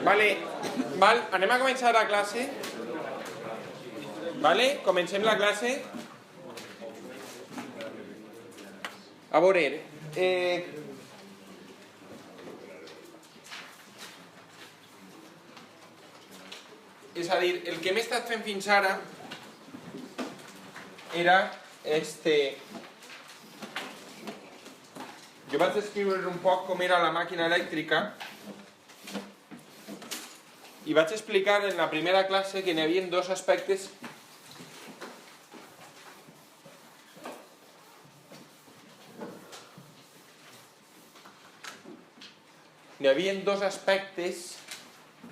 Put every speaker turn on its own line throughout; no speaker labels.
Vale, anem a començar la classe. Vale, comencem la classe. A veure, és a dir, el que hem estat fent fins ara era jo vaig descriure un poc com era la màquina elèctrica i vaig explicar en la primera classe que n'hi havia dos aspectes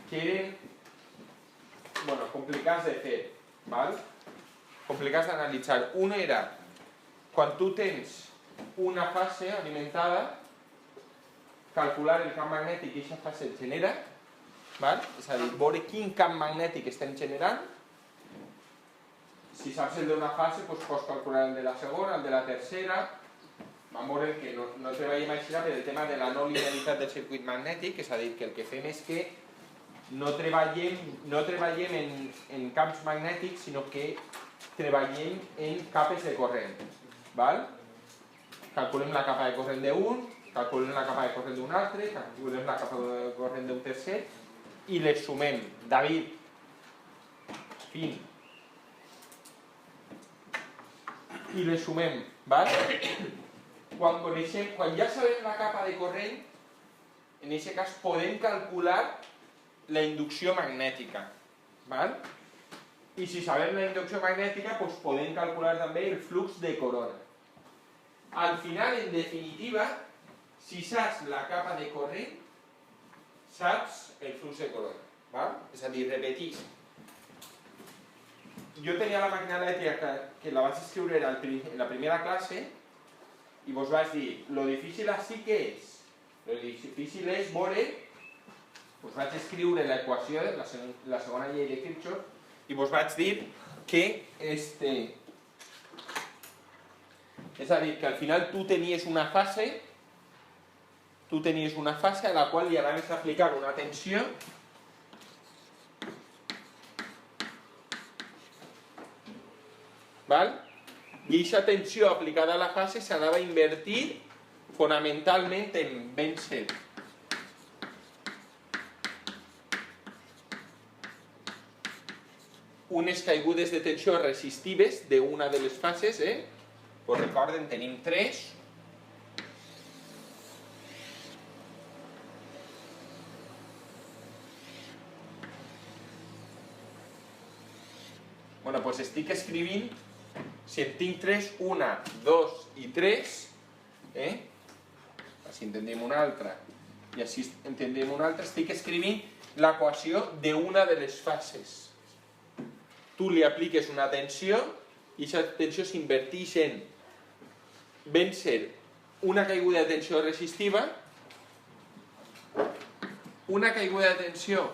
que eren complicats de fer, val? Complicats d'analitzar. Un era quan tu tens una fase alimentada, calcular el camp magnètic que aquesta fase genera, val? És a dir, veure quin camp magnètic estem generant. Si saps el d'una fase, doncs pots calcular el de la segona, el de la tercera. Vam veure que no treballem així per el tema de la no linearitat del circuit magnètic, és a dir, que el que fem és que no treballem en camps magnètics, sinó que treballem en capes de corrent. Val? Calculem la capa de corrent d'un, calculem la capa de corrent d'un altre, calculem la capa de corrent d'un tercer i les sumem. David, fin. I les sumem. Val? Quan ja sabem la capa de corrent, en aquest cas podem calcular la inducció magnètica. Val? I si sabem la inducció magnètica, doncs podem calcular també el flux de corona. Al final, en definitiva, si saps la capa de corrent, saps el flux de corona. Val? És a dir, repetís. Jo tenia la màquina elèctrica que la vaig escriure en la primera classe i vos vaig dir, lo difícil així què és? Lo difícil és veure, us vaig escriure l'equació, la segona llei de Kirchhoff, i vos vaig dir que és a dir, que al final tu tenies una fase a la qual li anaves a aplicar una tensió val? I aquesta tensió aplicada a la fase s'anava a invertir fonamentalment en vèncer unes caigudes de tensió resistives d'una de les fases, pues recorden, tenim 3. Bueno, pues estic escrivint, si en tinc 3, 1, 2 i 3, així entendem una altra, i així entendem una altra, estic escrivint l'equació d'una de les fases. Tu li apliques una tensió i aquesta tensió s'inverteix en vèncer una caiguda de tensió resistiva, una caiguda de tensió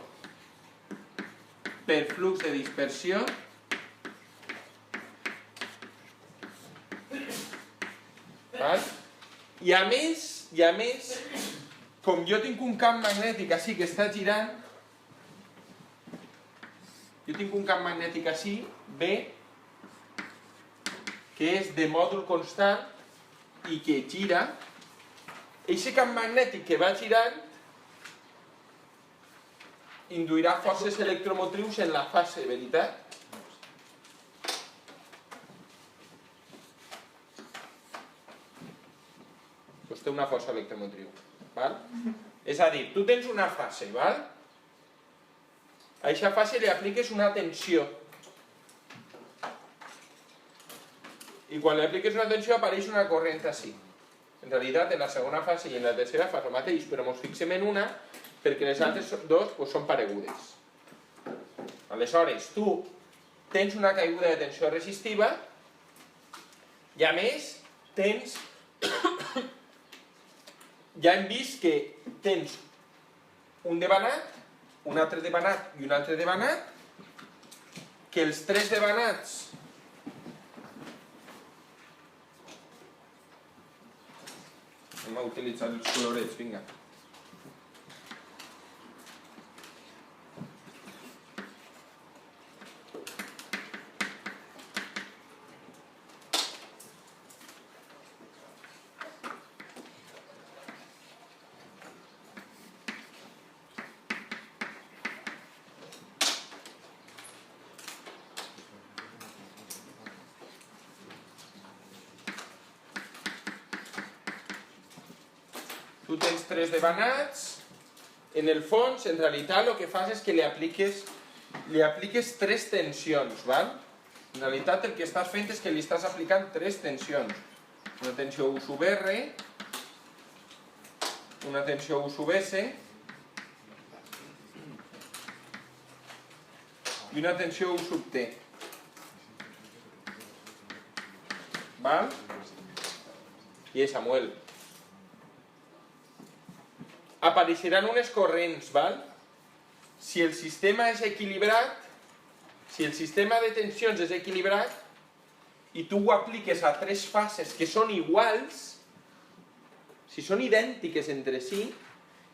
per flux de dispersió i a més, com jo tinc un camp magnètic així que està girant, jo tinc un camp magnètic així, B, que és de mòdul constant i que gira. Aquest camp magnètic que va girant induirà forces electromotrius en la fase, veritat? Doncs té una força electromotriu. És a dir, tu tens una fase, val? A aquesta fase li apliques una tensió. I quan li apliques una tensió apareix una corrent així. En realitat, en la segona fase i en la tercera fas el mateix, però ens fixem en una perquè les altres dues són paregudes. Aleshores, tu tens una caiguda de tensió resistiva i a més tens... Ja hem vist que tens un debanat, un altre debanat i un altre debanat, que els tres debanats anem a utilitzar els colorets, vinga. tens 3 devanats, en el fons, en realitat, el que fas és que li apliques 3 tensions, val? En realitat, el que estàs fent és que li estàs aplicant 3 tensions. Una tensió U sub R, una tensió U sub S i una tensió U sub T. Val? I Samuel. Apareixeran unes corrents, val? Si el sistema és equilibrat, si el sistema de tensions és equilibrat i tu ho apliques a 3 fases que són iguals, si són idèntiques entre si,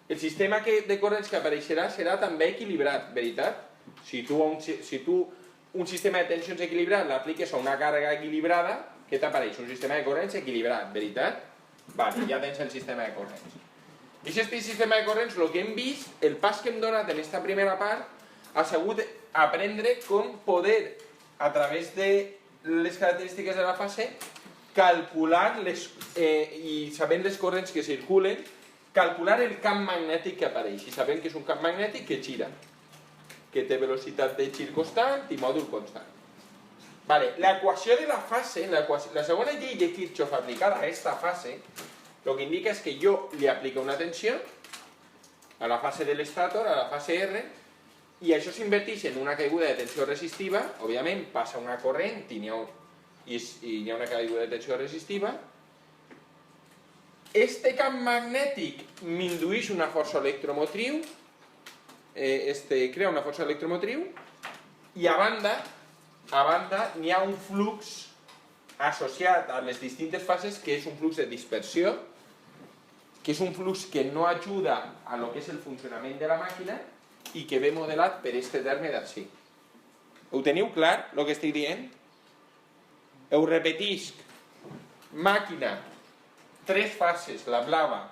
el sistema de corrents que apareixerà serà també equilibrat, veritat? Si tu un sistema de tensions equilibrat l'apliques a una càrrega equilibrada, què t'apareix? Un sistema de corrents equilibrat, veritat? Vale, ja tens el sistema de corrents. I aquest sistema de corrents, el que hem vist, el pas que hem donat en aquesta primera part, ha sigut aprendre com poder, a través de les característiques de la fase, calcular, i sabent les corrents que circulen, calcular el camp magnètic que apareix. I sabem que és un camp magnètic que gira, que té velocitat de gir constant i mòdul constant. Vale, l'equació de la fase, la segona llei de Kirchhoff aplicada a aquesta fase, el que indica és que jo li aplico una tensió a la fase de l'estàtor, a la fase R, i això s'inverteix en una caiguda de tensió resistiva, òbviament passa una corrent i n'hi ha una caiguda de tensió resistiva. Este camp magnètic m'indueix una força electromotriu, crea una força electromotriu, i a banda n'hi ha un flux associat a les distintes fases que és un flux de dispersió, que és un flux que no ajuda a lo que és el funcionament de la màquina i que ve modelat per este terme d'ací. Ho teniu clar, el que estic dient? Ho repetisc. Màquina, 3 fases, la blava,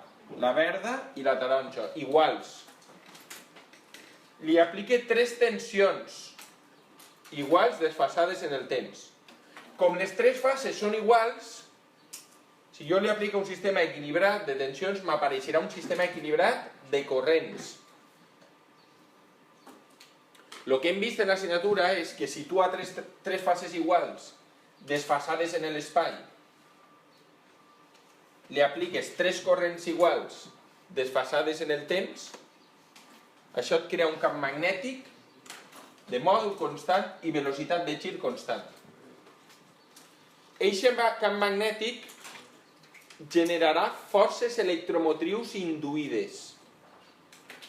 la verda i la taronja, iguals. Li aplique 3 tensions iguals desfasades en el temps. Com les 3 fases són iguals, si jo li aplico un sistema equilibrat de tensions, m'apareixerà un sistema equilibrat de corrents. El que hem vist en l'assignatura és que si tu a 3 fases iguals, desfasades en l'espai, li apliques 3 corrents iguals, desfasades en el temps, això et crea un camp magnètic de mòdul constant i velocitat de gir constant. Aquest camp magnètic generarà forces electromotrius induïdes.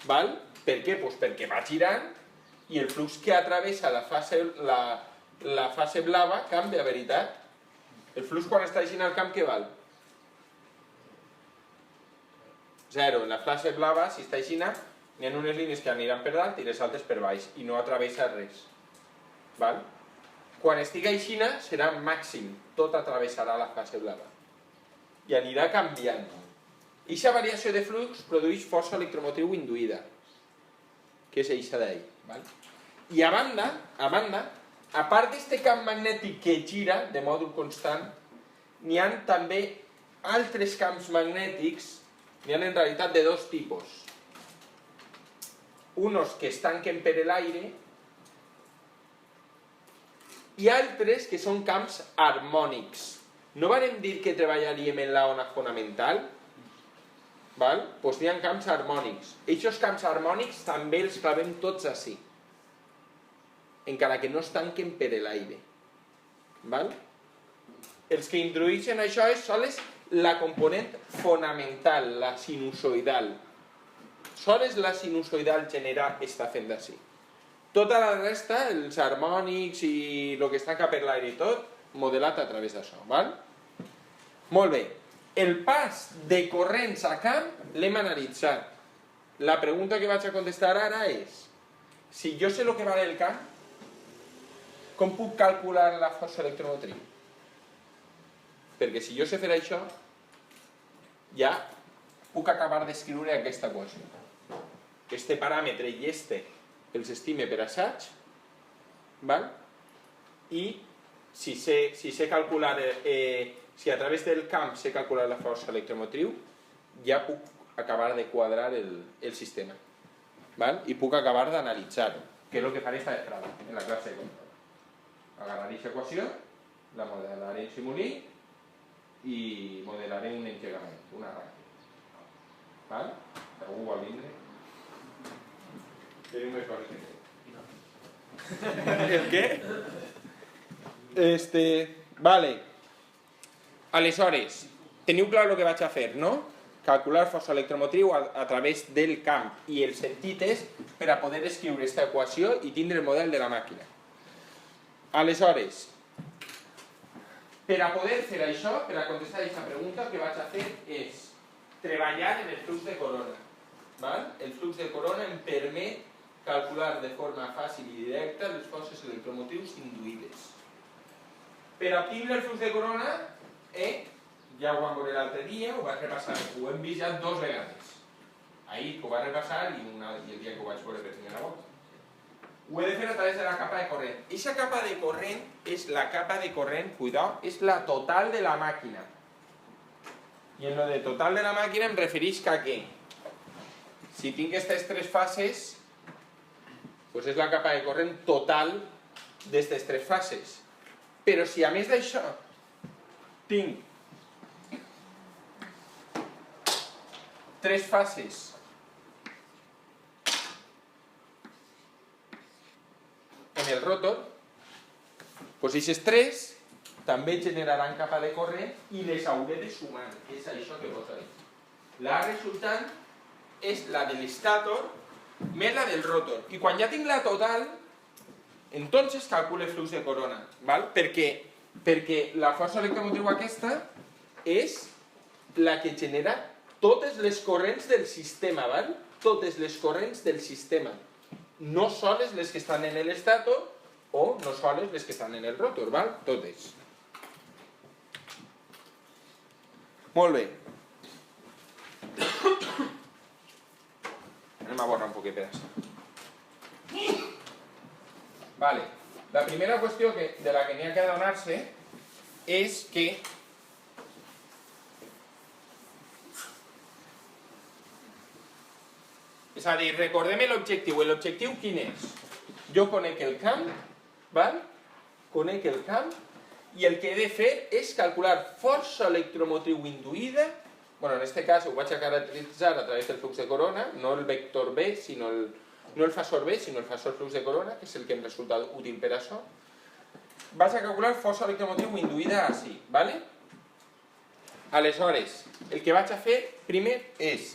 Val? Per què? Pues perquè va girant i el flux que atravessa la fase blava canvia, veritat? El flux quan està així al camp, què val? 0. En la fase blava, si està així, n'hi ha unes línies que aniran per dalt i les altres per baix i no atravessa res. Val? Quan estigui així serà màxim, tot atravessarà la fase blava i anirà canviant. Aquesta variació de flux produeix força electromotriu induïda, que és aquesta d'ahí. I a banda, a part d'aquest camp magnètic que gira de mòdul constant, n'hi ha també altres camps magnètics, n'hi ha en realitat de 2 tipus. Unos que es tanquen per l'aire i altres que són camps harmònics. No vam dir que treballaríem en la ona fonamental? Doncs hi ha camps harmònics. Aquests camps harmònics també els clavem tots així, encara que no es tanquen per l'aire. Els que introdueixen això és la component fonamental, la sinusoidal. Sols la sinusoidal genera aquesta fent d'ací. Tota la resta, els harmònics i el que està cap per l'aire i tot, modelat a través d'això. Molt bé. El pas de corrents a camp l'hem analitzat. La pregunta que vaig a contestar ara és: si jo sé el que val el camp, com puc calcular la força electromotriu? Perquè si jo sé fer això, ja puc acabar d'escriure aquesta equació. Este paràmetre i els estime per assaig, i si sé calcular, si a través del camp sé calcular la força electromotriu, ja puc acabar de quadrar el sistema. ¿Vale? I puc acabar d'analitzar-ho, que és el que faré esta vesprada, en la classe de control. Agarraré aquesta equació, la modelaré en Simulí i modelaré un engegament, un arranque. ¿Vale? Algú vol vindre? Tenim més coses que fer. El què? Vale. Aleshores, teniu clar el que vaig a fer, no? Calcular força electromotriu a través del camp, i el sentit és per a poder escriure aquesta equació i tindre el model de la màquina. Aleshores, per a poder fer això, per a contestar aquesta pregunta, el que vaig a fer és treballar en el flux de corona. El flux de corona em permet calcular de forma fàcil i directa les forces electromotrius induïdes. Per a obtenir el flux de corona, ja ho vam veure l'altre dia, ho vaig repassar, ho hem vist ja 2 vegades. Ahir que ho vaig repassar i el dia que ho vaig veure per primera volta. Ho he de fer a través de la capa de corrent. Aquesta capa de corrent és la capa de corrent, cuidao, és la total de la màquina. I en lo de total de la màquina em refereix que si tinc aquestes 3 fases, doncs és la capa de corrent total d'aquestes 3 fases. Però si a més d'això tinc 3 fases en el rotor, doncs aquestes 3 també generaran capa de corrent i les hauré de sumar. És això que posa ahí. La resultant és la de l'estàtor més la del rotor. I quan ja tinc la total, entonces calcule el flux de corona. Perquè la força electromotriu aquesta és la que genera totes les corrents del sistema, totes les corrents del sistema, no soles les que estan en l'estàtor o no soles les que estan en el rotor, totes. Molt bé. Anem a borrar un poquet per això. La primera qüestió de la que n'hi ha que adonar-se és que és a dir, recordem l'objectiu. L'objectiu quin és? Jo conec el camp, conec el camp, i el que he de fer és calcular força electromotriu induïda, en aquest cas ho vaig a caracteritzar a través del flux de corona, no el vector B, no el fasor B, sinó el fasor flux de corona, que és el que em resulta útil per això. Vaig a calcular força electromotriu induïda així, ¿vale? Aleshores, el que vaig a fer primer és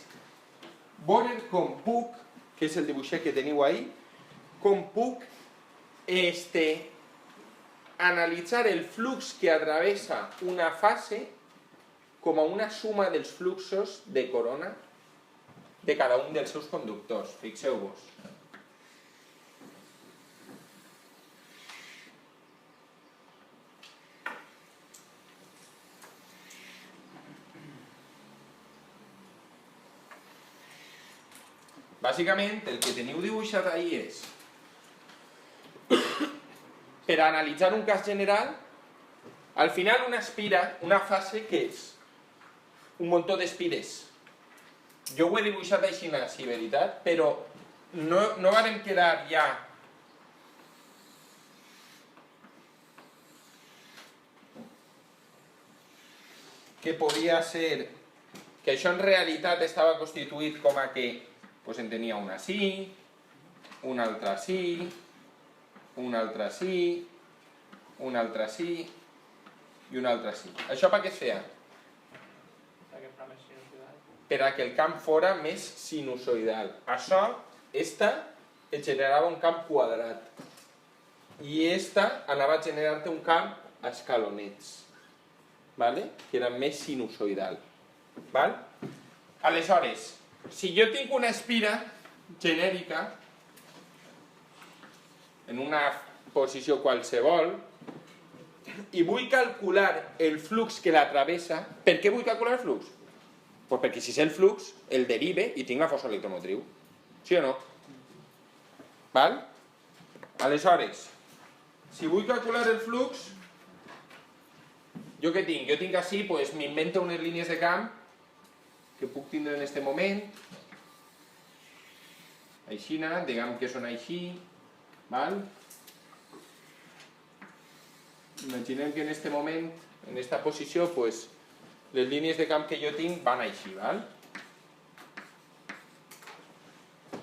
veure com puc, que és el dibuixet que teniu ahí, com puc analitzar el flux que atravessa una fase com a una suma dels fluxos de corona de cada un dels seus conductors. Fixeu-vos. Bàsicament, el que teniu dibuixat ahí és per analitzar un cas general, al final una fase que és un muntó d'espires. Jo ho he dibuixat així, veritat, però no vam quedar ja que podia ser que això en realitat estava constituït com a que en tenia una així, una altra així, una altra així, una altra així i una altra així. Això per què es feia? Per a que el camp fora més sinusoidal. Això, esta, et generava un camp quadrat. I esta anava a generar-te un camp a escalonets, que era més sinusoidal. Aleshores, si jo tinc una espira genèrica en una posició qualsevol i vull calcular el flux que la travessa, per què vull calcular el flux? Perquè si sé el flux, el derive i tinc la força electromotriu. Sí o no? Aleshores, si vull calcular el flux, jo què tinc? Jo tinc així, m'invento unes línies de camp que puc tindre en aquest moment, aixina, diguem que són així, val? Imaginem que en aquest moment, en aquesta posició, pues, les línies de camp que jo tinc van així, val?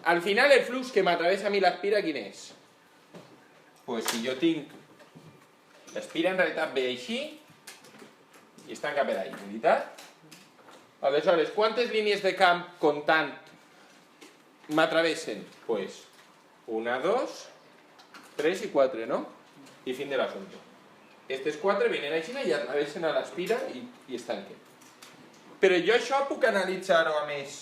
Al final el flux que m'atravessa a mi l'aspira, quin és? Pues si jo tinc... L'aspira en realitat ve així i es tanca per ahí, veritat? Aleshores, quantes línies de camp comptant m'atravessen? Pues 1, 2, 3 i 4, no? I fin de l'assumpte. Aquestes 4 venen així i atravessen a l'aspira i es tanquen. Però jo això puc analitzar-ho a més.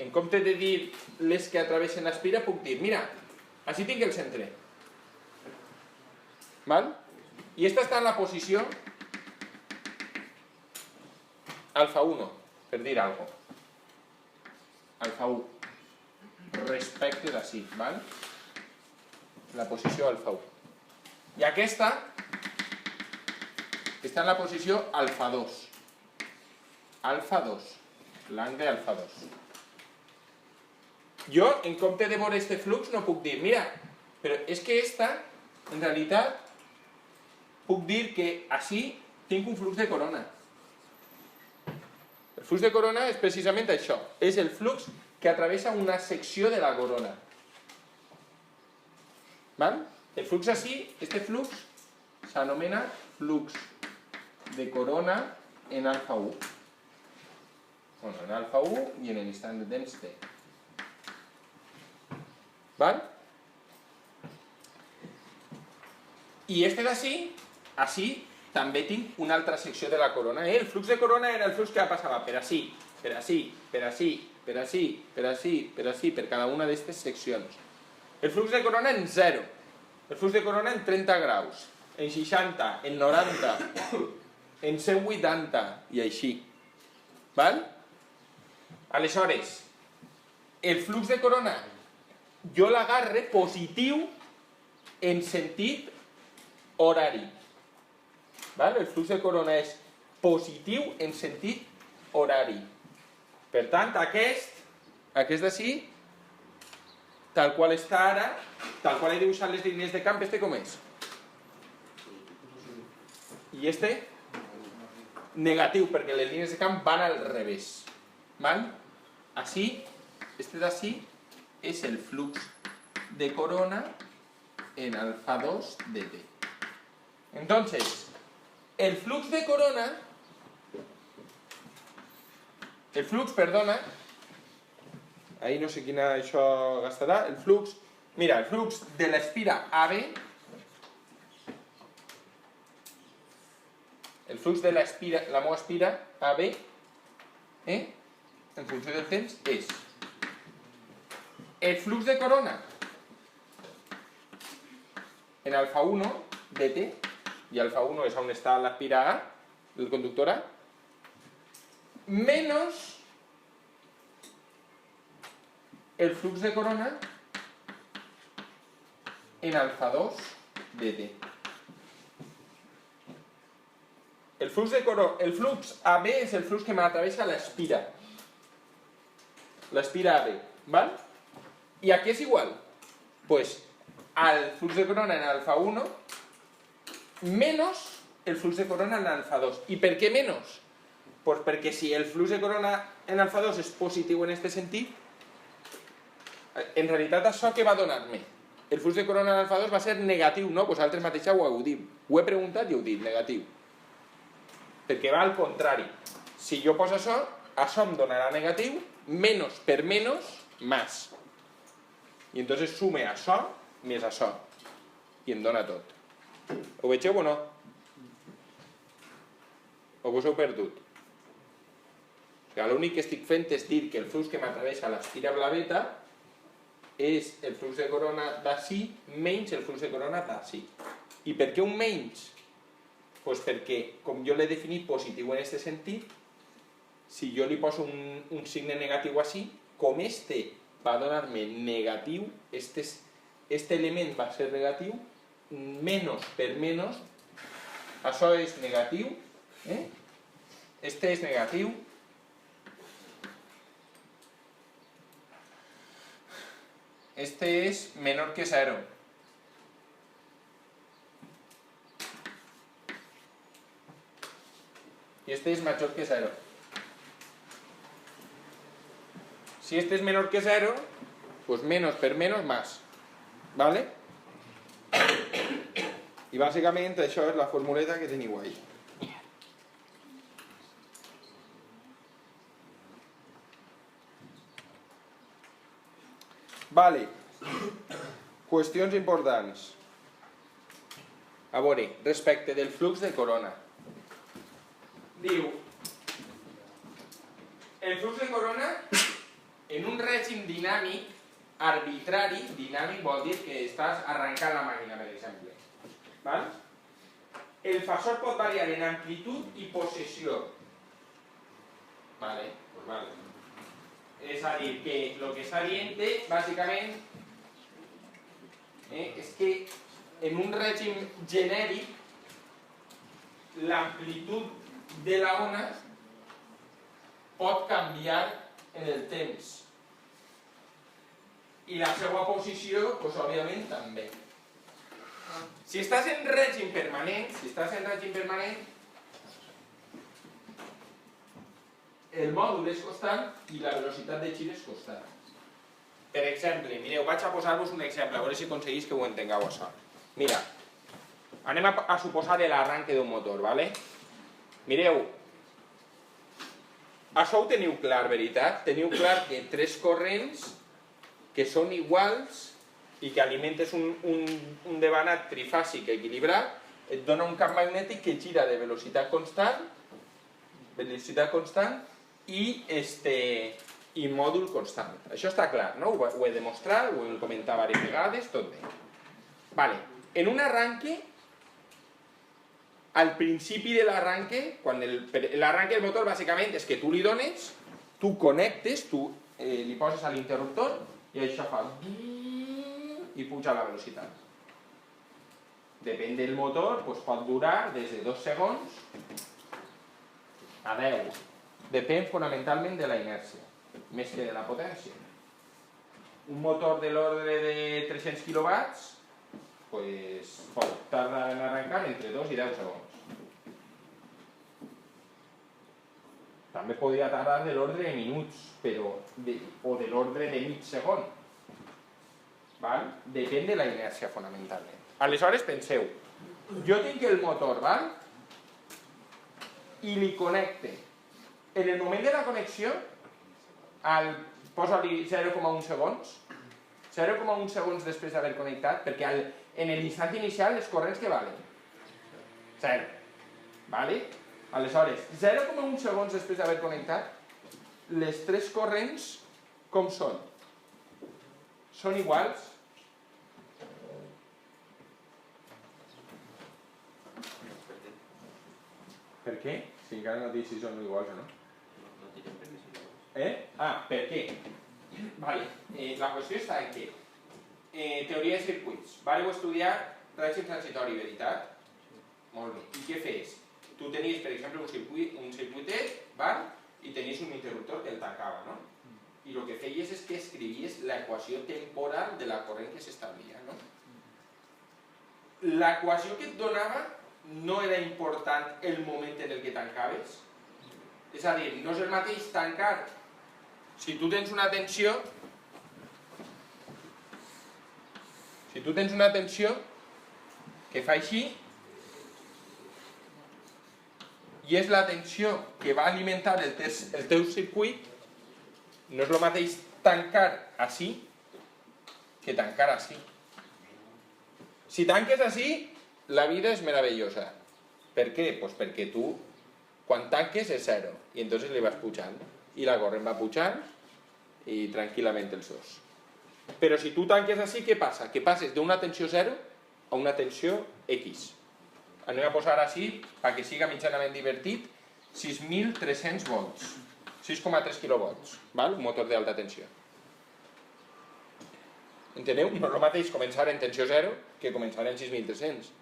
En compte de dir les que atravessen l'aspira, puc dir, mira, així tinc el centre. ¿Val? I esta està en la posició alfa 1, per dir alguna cosa. Alfa 1. Respecte d'ací, val? La posició alfa 1. I aquesta està en la posició alfa 2. Alfa 2. L'angle alfa 2. Jo, en compte de veure este flux, no puc dir, mira, però és que esta, en realitat, puc dir que així tinc un flux de corona. El flux de corona és precisament això. És el flux que atravessa una secció de la corona. ¿Val? El flux així, este flux, s'anomena flux de corona en alfa 1. Bueno, en alfa 1 i en l'instant de temps t. ¿Val? I este d'ací, així, també tinc una altra secció de la corona. El flux de corona era el flux que passava per així, per així, per així, per així, per així, per així, per cada una d'aquestes seccions. El flux de corona en 0. El flux de corona en 30 graus, en 60, en 90, en 180 i així. Val? Aleshores, el flux de corona jo l'agarre positiu en sentit horari. Val? El flux de corona és positiu en sentit horari. Per tant, aquest d'ací, tal qual està ara, tal qual he dibuixat les línies de camp, este com és? I este? Negatiu, perquè les línies de camp van al revés. Val? Així, este d'ací és el flux de corona en alfa 2 de t. Entonces, el flux de corona, ahí no sé quina això gastarà, el flux de l'espira AB, el flux de la meva espira AB, en funció del temps, és el flux de corona en alfa 1 de t, i alfa 1 és on està l'aspira A, el conductor A, menos el flux de corona en alfa 2 de t. El flux AB és el flux que m'atravessa l'espira. L'espira AB, ¿val? I aquí és igual. Pues el flux de corona en alfa 1 menos el flux de corona en alfa 2. ¿Y per què menos? Pues perquè si el flux de corona en alfa 2 és positiu en aquest sentit, en realitat això què va donar-me? El flux de corona en alfa 2 va ser negatiu, no? Pues altres mateixa ho heu dit. Ho he preguntat i ho he dit, negatiu. Perquè va al contrari. Si jo poso això em donarà negatiu, menos per menos, más. I entonces sume això més això. I em dona tot. Ho vegeu o no? O vos heu perdut? L'únic que estic fent és dir que el flux que m'atravessa l'espira blaveta és el flux de corona d'ací menys el flux de corona d'ací. I per què un menys? Pues perquè, com jo l'he definit positiu en aquest sentit, si jo li poso un signe negatiu així, com este va donar-me negatiu, este element va ser negatiu, menos per menos, això és negatiu, este és negatiu, este es menor que 0. Y este es mayor que 0. Si este es menor que 0, pues menos per menos más. ¿Vale? I bàsicament això és la formuleta que teniu ahí. Vale. Qüestions importants. A veure, respecte del flux de corona. Diu, el flux de corona en un règim dinàmic, arbitrari, dinàmic vol dir que estàs arrencant la màquina, per exemple. ¿Vale? El fasor pot variar en amplitud i possessió. Vale, pues vale. És a dir, que el que està dient, bàsicament, és que en un règim genèric l'amplitud de la ona pot canviar en el temps. I la seva posició, doncs, òbviament, també. Si estàs en règim permanent, el mòdul és constant i la velocitat de gir és constant. Per exemple, mireu, vaig a posar-vos un exemple, a veure si aconseguís que ho entengueu això. Mira, anem a suposar l'arranque d'un motor, ¿vale? Mireu, això ho teniu clar, veritat? Teniu clar que tres corrents que són iguals i que alimentes un devanat trifàsic equilibrat et dona un camp magnètic que gira de velocitat constant i mòdul constant. Això està clar, no? Ho he demostrat, ho hem comentat diverses vegades, tot bé. Vale. En un arranque, al principi de l'arranque, quan l'arranque del motor bàsicament és que tu li dones, tu connectes, tu li poses a l'interruptor i això fa i puja la velocitat. Depèn del motor, pot durar des de 2 segons a 10. Depèn fonamentalment de la inèrcia, més que de la potència. Un motor de l'ordre de 300 quilowatts pot tardar en arrencar entre 2 i 10 segons. També podria tardar de l'ordre de minuts, o de l'ordre de mig segon. Depèn de la inèrcia, fonamentalment. Aleshores, penseu, jo tinc el motor, i li connecte. En el moment de la connexió, posa-li 0,1 segons, 0,1 segons després d'haver connectat, perquè en l'instant inicial els corrents que valen? 0. Aleshores, 0,1 segons després d'haver connectat, les tres corrents com són? Són iguals? Per què? Si encara no dic si són iguals o no.
No direm per què són iguals.
Per què? La qüestió està en que teoria de circuits. Vareu estudiar règim transitori, veritat? Molt bé. I què fes? Tu tenies, per exemple, un circuitet i tenies un interruptor que el tancava, no? I el que feies és que escrivies l'equació temporal de la corrent que s'establia, no? L'equació que et donava no era important el moment en el que tancaves. És a dir, no és el mateix tancar. Si tu tens una tensió que fa així i és la tensió que va alimentar el teu circuit, no és el mateix tancar així que tancar així. Si tanques així, la vida és meravellosa. Per què? Doncs perquè tu, quan tanques, és 0. I entonces li vas pujant. I la corrent va pujant i tranquil·lament els dos. Però si tu tanques així, què passa? Que passes d'una tensió 0 a una tensió X. Anem a posar així, perquè siga mitjanament divertit, 6.300 volts. 6,3 quilovolts. Un motor d'alta tensió. Enteneu? No és el mateix començar en tensió 0 que començar en 6.300.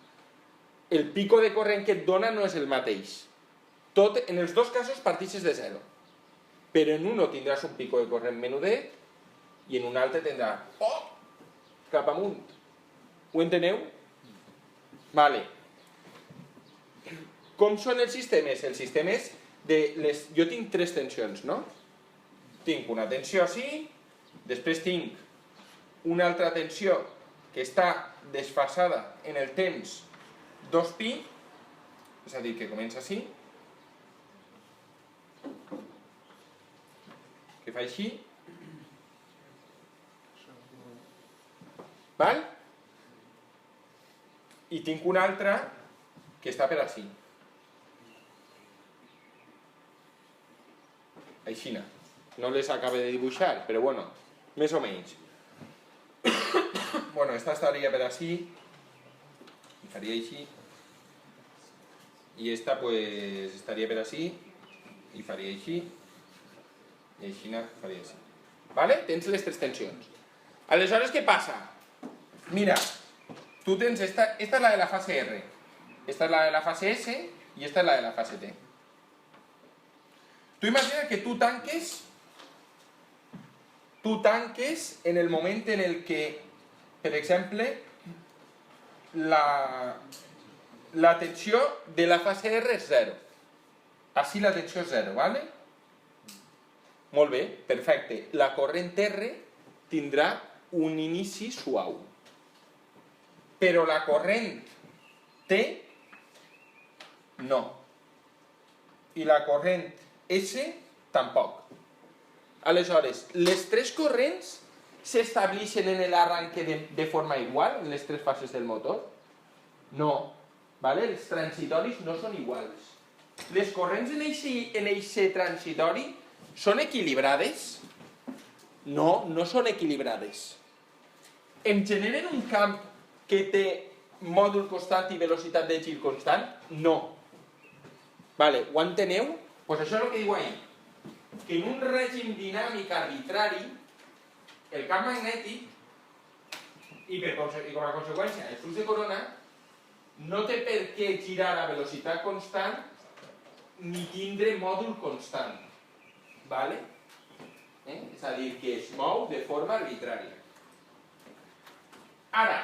El pico de corrent que et dona no és el mateix. En els dos casos partixes de 0. Però en un tindràs un pico de corrent menudet i en un altre tindrà cap amunt. Ho enteneu? Vale. Com són els sistemes? Els sistemes jo tinc 3 tensions, no? Tinc una tensió així, després tinc una altra tensió que està desfasada en el temps 2pi, és a dir, que comença així, que fa així, val? I tinc una altra que està per així. Aixina. No les acabo de dibuixar, però bueno, més o menys. Bueno, esta estaria per així, i faria així, i esta pues estaria per així, i faria així, i aixina faria així. Vale? Tens les 3 tensions. Aleshores, què passa? Mira, tu tens esta és la de la fase R, esta és la de la fase S, i esta és la de la fase T. Tu imagina que tu tanques en el moment en el que, per exemple, la tensió de la fase R és 0. Així la tensió és 0, ¿vale? Molt bé, perfecte. La corrent R tindrà un inici suau. Però la corrent T no. I la corrent S tampoc. Aleshores, les 3 corrents s'estableixen en l'arranque de forma igual en les 3 fases del motor? No. ¿Vale? Els transitoris no són iguals. Les corrents en aquest transitori són equilibrades? No, no són equilibrades. Em generen un camp que té mòdul constant i velocitat de gir constant? No. Vale, ho enteneu? Doncs això és el que diu ahí. Que en un règim dinàmic arbitrari, el camp magnètic, i com a conseqüència el flux de corona, no té per què girar a velocitat constant ni tindre mòdul constant. Vale? És a dir, que es mou de forma arbitrària. Ara,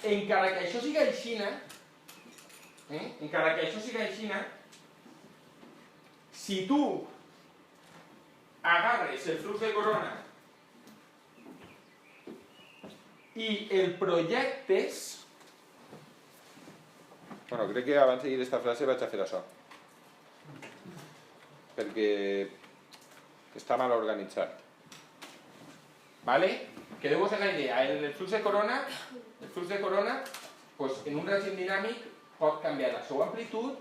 encara que això siga aixina, si tu agarres el flux de corona i el projectes... Bueno, crec que abans de dir aquesta frase vaig a fer això. Perquè està mal organitzat. Vale? Quedeu-vos en la idea. El flux de corona, pues, en un règim dinàmic pot canviar la seva amplitud,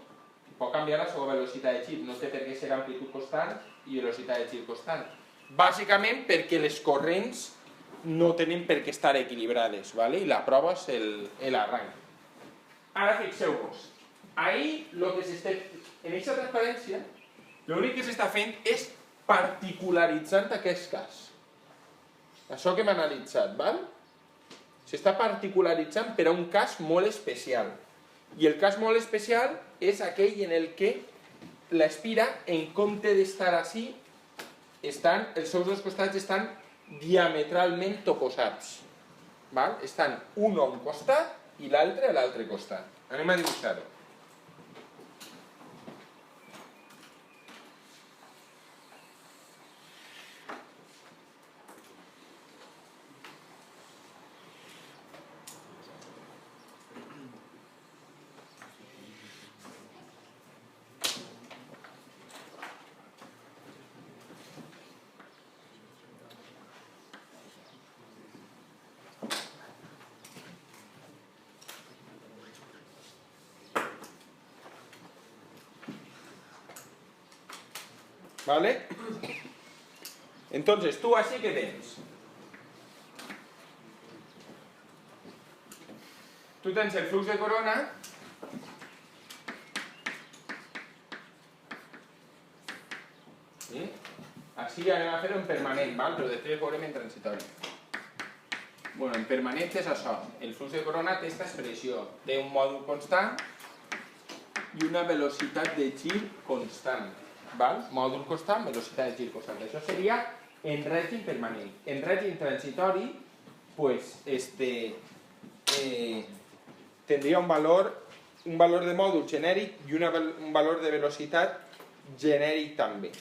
pot canviar la seva velocitat de gir. No té per què ser amplitud constant i velocitat de gir constant. Bàsicament perquè les corrents no tenen per què estar equilibrades, vale? I la prova és l'arranc. Ara fixeu-vos, ahí en aquesta transparència, l'únic que s'està fent és particularitzant aquest cas. Això que hem analitzat, val? S'està particularitzant per a un cas molt especial. I el cas molt especial és aquell en el que l'espira, en compte d'estar així, els seus 2 costats estan diametralment oposats. Estan un a un costat i l'altre a l'altre costat. Anem a dibuixar-ho. ¿Vale? Entonces, tú así que tens. Tu tens el flux de corona així anem a fer-ho en permanent, però després ho veurem en transitori. En permanent és això. El flux de corona té aquesta expressió. Té un mòdul constant i una velocitat de gir constant. Mòdul constant, velocitat de gir constant. Això seria en règim permanent. En règim transitori, pues tendría un valor de mòdul genèric i un valor de velocitat genèric també.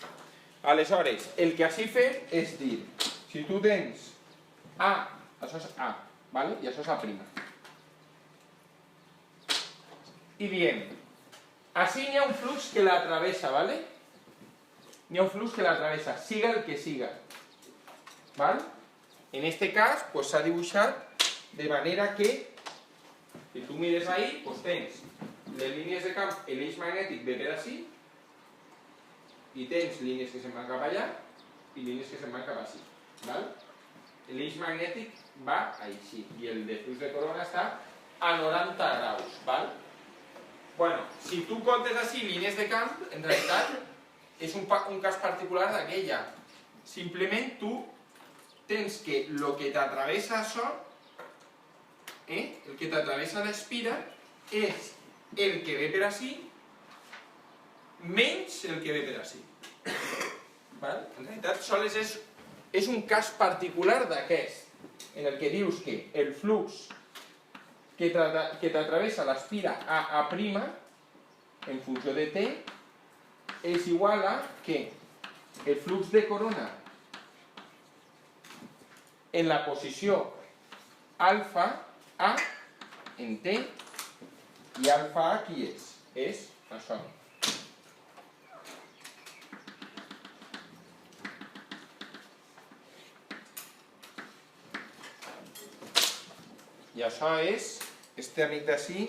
Aleshores, el que així fem és dir, si tu tens A, això és A, ¿vale? I això és A'. I diem, així n'hi ha un flux que l'atravessa, ¿vale? N'hi ha un flux que l'atravessa, siga el que siga. ¿Vale? En este cas, pues s'ha dibuixat de manera que, si tu mires ahí, pues tens les línies de camp, l'eix magnètic ve per ací, i tens línies que se'n van cap allà i línies que se'n van cap ací. ¿Vale? L'eix magnètic va així, i el de flux de corona està a 90 graus. ¿Vale? Bueno, si tu comptes així línies de camp, en realitat és un cas particular d'aquella. Simplement tu tens que el que t'atravessa això, el que t'atravessa l'espira, és el que ve per ací menys el que ve per ací. En realitat, sols és un cas particular d'aquest, en el que dius que el flux que t'atravessa l'espira a A', en funció de T, és igual a que el flux de corona en la posició alfa A en T, i alfa A qui és? És això. I això és, este amic d'ací,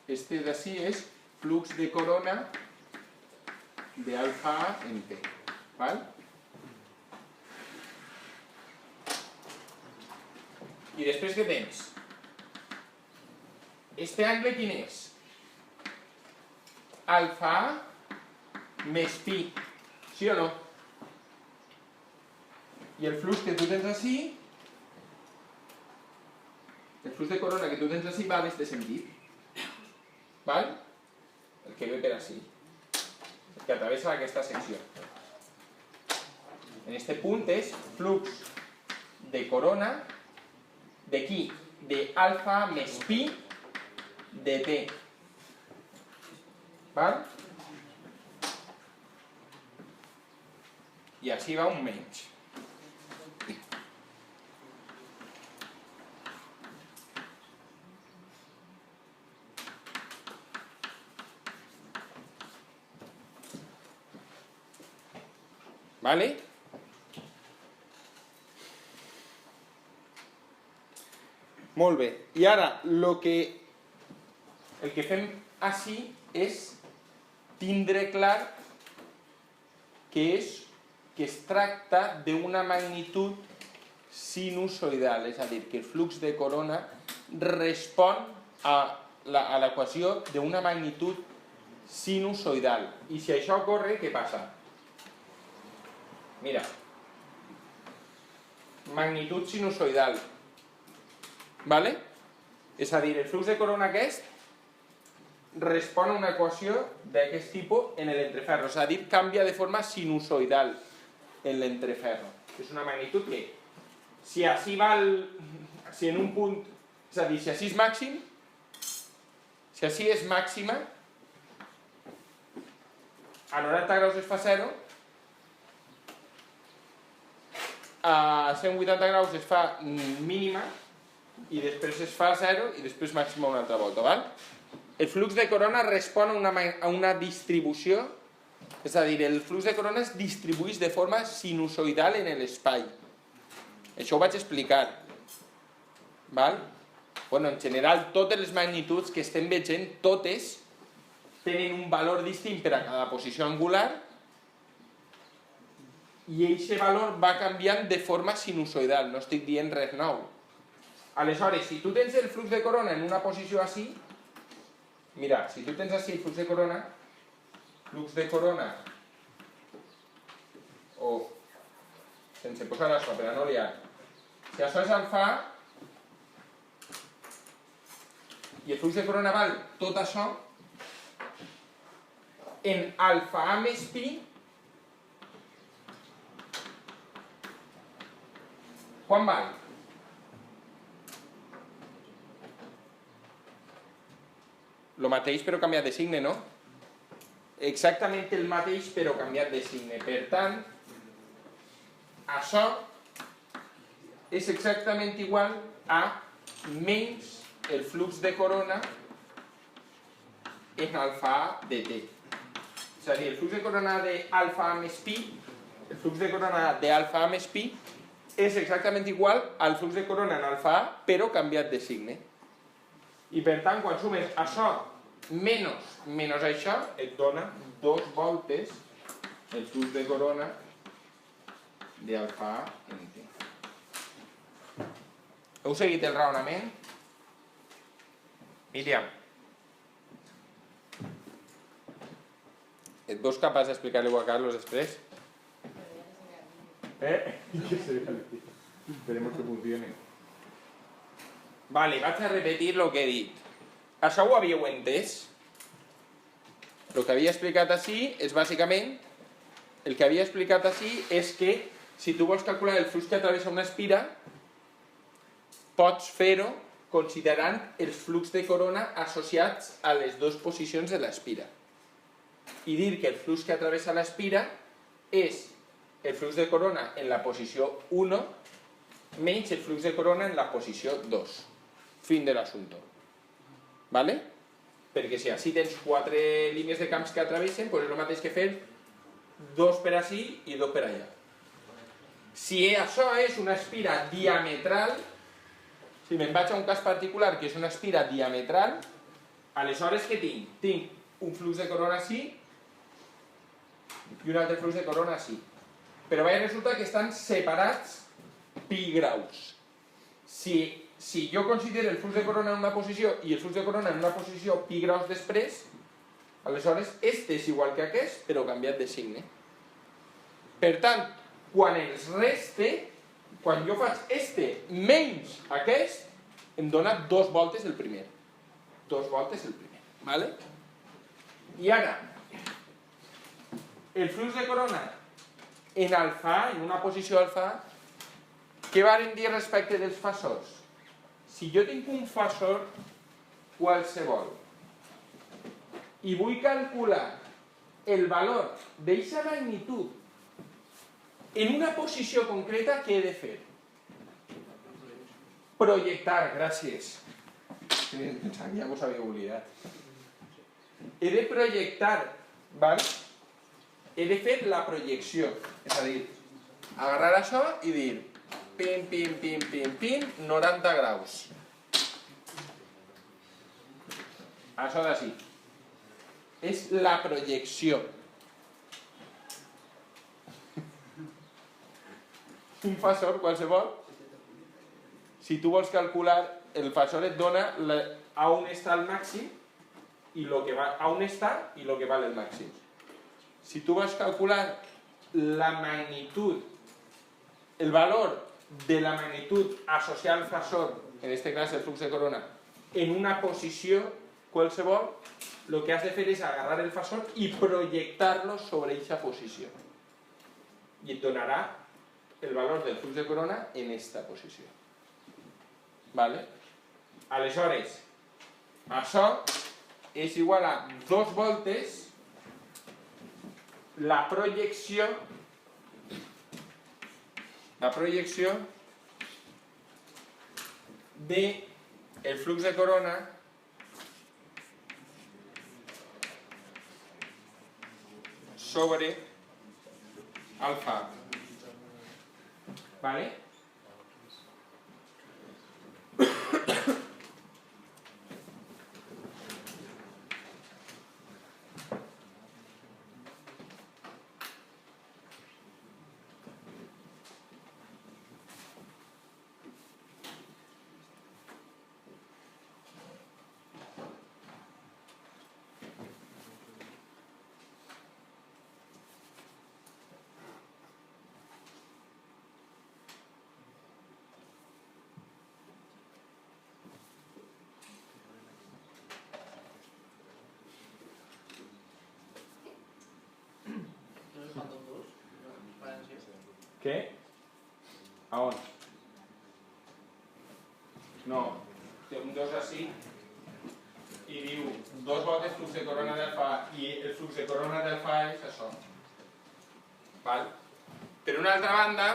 este d'ací és flux de corona de alfa A en T. ¿Vale? I després què tens? Este angle quin és? Alfa A més pi, sí o no? I el flux que tu tens així, el flux de corona que tu tens així va en aquest sentit. ¿Vale? El que ve per així. El que atravessa aquesta secció. En este punt és flux de corona de qui? De alfa més pi de T. ¿Vale? I així va un menys. ¿Vale? Molt bé. I ara, el que fem així és tindre clar que es tracta d'una magnitud sinusoidal, és a dir, que el flux de corona respon a l'equació d'una magnitud sinusoidal. I si això ocorre, què passa? Mira, magnitud sinusoidal, ¿vale? És a dir, el flux de corona aquest respon a una equació d'aquest tipus en l'entreferro, és a dir, canvia de forma sinusoidal en l'entreferro. És una magnitud que, si així si en un punt, és a dir, si així és màxim, si així és màxima, a 90 graus es fa 0, a 180 graus es fa mínima i després es fa 0 i després màxima una altra volta, val? El flux de corona respon a una distribució, és a dir, el flux de corona es distribueix de forma sinusoidal en l'espai. Això ho vaig explicar, val? Bueno, en general, totes les magnituds que estem veient, totes tenen un valor distint per a cada posició angular i aquest valor va canviant de forma sinusoidal, no estic dient res nou. Aleshores, si tu tens el flux de corona en una posició així, mira, si tu tens així el flux de corona, o sense posar això, per a no liar, si això és alfa A, i el flux de corona val tot això, en alfa A més pi, Quan val? Lo mateix però canviat de signe, no? Exactament el mateix però canviat de signe. Per tant, això és exactament igual a menys el flux de corona en alfa A de t. És a dir, el flux de corona d'alfa A més pi, el flux de corona d'alfa A més pi és exactament igual al flux de corona en alfa A, però canviat de signe. I per tant, quan sumes això menys això, et dona 2 voltes el flux de corona d'alfa A en t. Heu seguit el raonament? Míriam, et veus capaç d'explicar-li a Carlos després? Esperemos que funcione. Vale, vaig a repetir el que he dit. Això ho havíeu entès? El que havia explicat així és bàsicament, el que havia explicat així és que si tu vols calcular el flux que travessa una espira, pots fer-ho considerant els flux de corona associats a les dues posicions de l'espira. I dir que el flux que travessa l'espira és el flux de corona en la posició 1 menys el flux de corona en la posició 2. Fin de l'assumpte. ¿Vale? Perquè si així tens 4 línies de camps que travessen, doncs és el mateix que fer 2 per així i 2 per allà. Si això és una espira diametral, si me'n vaig a un cas particular que és una espira diametral, aleshores què tinc? Tinc un flux de corona així i un altre flux de corona així. Però resulta que estan separats pi graus. Si jo considero el flux de corona en una posició i el flux de corona en una posició pi graus després, aleshores este és igual que aquest, però canviat de signe. Per tant, quan els reste, quan jo faig este menys aquest, em dona 2 voltes el primer. 2 voltes el primer. ¿Vale? I ara, el flux de corona en alfa A, en una posició alfa A, què varen dir respecte dels fasors? Si jo tinc un fasor qualsevol i vull calcular el valor d'eixa magnitud en una posició concreta, què he de fer? Projectar, gràcies. Pensava que ja vos havia oblidat. He de projectar, val? He de fer la projecció, és a dir, agarrar això i dir pim, pim, pim, pim, pim, 90 graus. Això d'ací. És la projecció. Un fasor qualsevol, si tu vols calcular, el fasor et dona a on està el màxim i a on està i el que val el màxim. Si tu vas calcular la magnitud, el valor de la magnitud associada al fasor, en aquest cas el flux de corona, en una posició qualsevol, el que has de fer és agarrar el fasor i projectar-lo sobre aquesta posició. I et donarà el valor del flux de corona en aquesta posició. ¿Vale? Aleshores, això és igual a 2 voltes la projecció del flux de corona sobre alfa. ¿Vale? Què? A on? així i diu 2 voltes flux de corona d'alfa i el flux de corona d'alfa és això. Val? Per una altra banda,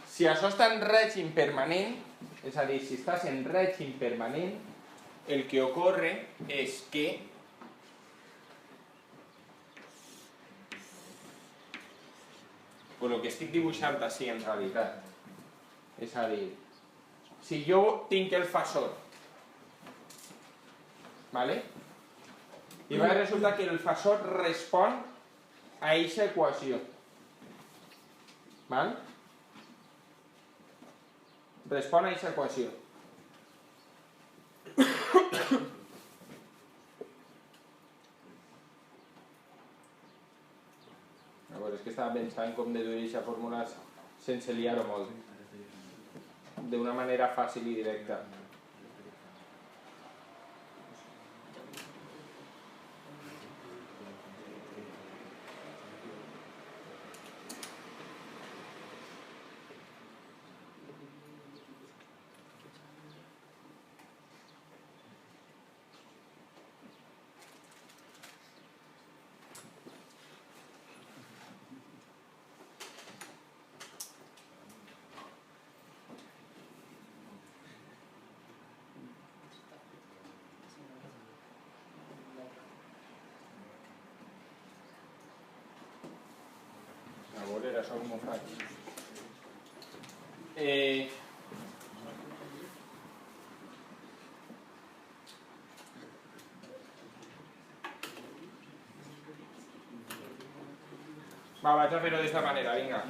si això està en règim permanent, és a dir, si estàs en règim permanent, el que ocorre és que el que estic dibuixant així en realitat, és a dir, si jo tinc el fasor, ¿vale? I va resultar que el fasor respon a aquesta equació, ¿val? Respon a aquesta equació. Llavors, és que estava pensant com deduir aquesta fórmula sense liar-ho molt, d'una manera fàcil i directa. A veure, això com ho faig. Va, vaig a fer-ho d'aquesta manera, vinga.